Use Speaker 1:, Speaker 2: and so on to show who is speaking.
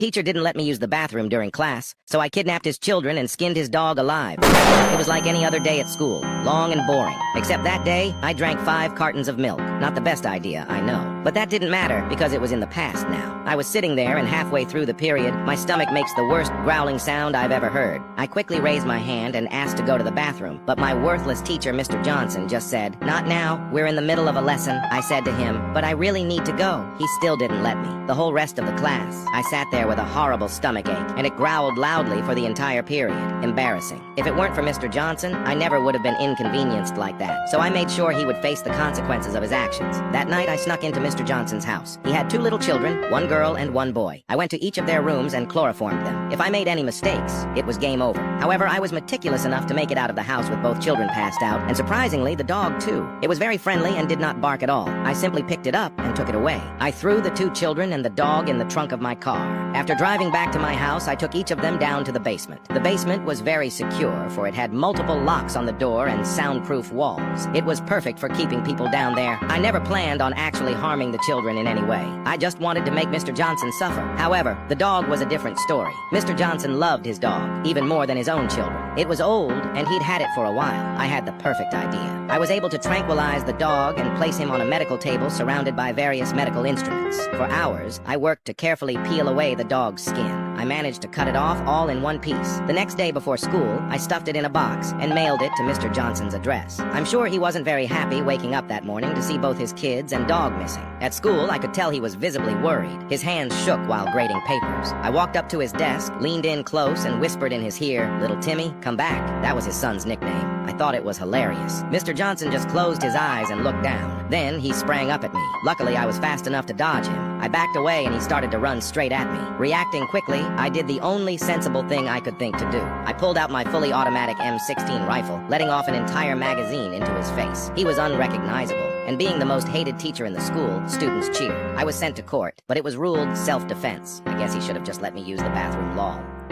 Speaker 1: Teacher didn't let me use the bathroom during class, so I kidnapped his children and skinned his dog alive. It was like any other day at school, long and boring. Except that day, I drank 5 cartons of milk. Not the best idea, I know. But that didn't matter, because it was in the past now. I was sitting there, and halfway through the period, my stomach makes the worst growling sound I've ever heard. I quickly raised my hand and asked to go to the bathroom, but my worthless teacher, Mr. Johnson, just said, "Not now, we're in the middle of a lesson." I said to him, "But I really need to go." He still didn't let me. The whole rest of the class, I sat there with a horrible stomach ache, and it growled loudly for the entire period. Embarrassing. If it weren't for Mr. Johnson, I never would have been inconvenienced like that, so I made sure he would face the consequences of his actions. That night, I snuck into Mr. Johnson's house. He had 2 little children, 1 girl and 1 boy. I went to each of their rooms and chloroformed them. If I made any mistakes, it was game over. However, I was meticulous enough to make it out of the house with both children passed out, and surprisingly, the dog too. It was very friendly and did not bark at all. I simply picked it up and took it away. I threw the 2 children and the dog in the trunk of my car. After driving back to my house, I took each of them down to the basement. The basement was very secure, for it had multiple locks on the door and soundproof walls. It was perfect for keeping people down there. I never planned on actually harming the children in any way. I just wanted to make Mr. Johnson suffer. However, the dog was a different story. Mr. Johnson loved his dog, even more than his own children. It was old, and he'd had it for a while. I had the perfect idea. I was able to tranquilize the dog and place him on a medical table surrounded by various medical instruments. For hours, I worked to carefully peel away the dog's skin. I managed to cut it off all in one piece. The next day before school, I stuffed it in a box and mailed it to Mr. Johnson's address. I'm sure he wasn't very happy waking up that morning to see both his kids and dog missing. At school, I could tell he was visibly worried. His hands shook while grading papers. I walked up to his desk, leaned in close, and whispered in his ear, "Little Timmy, come back." That was his son's nickname. I thought it was hilarious. Mr. Johnson just closed his eyes and looked down. Then he sprang up at me. Luckily, I was fast enough to dodge him. I backed away and he started to run straight at me. Reacting quickly, I did the only sensible thing I could think to do. I pulled out my fully automatic M16 rifle, letting off an entire magazine into his face. He was unrecognizable, and being the most hated teacher in the school, students cheered. I was sent to court, but it was ruled self-defense. I guess he should have just let me use the bathroom lol.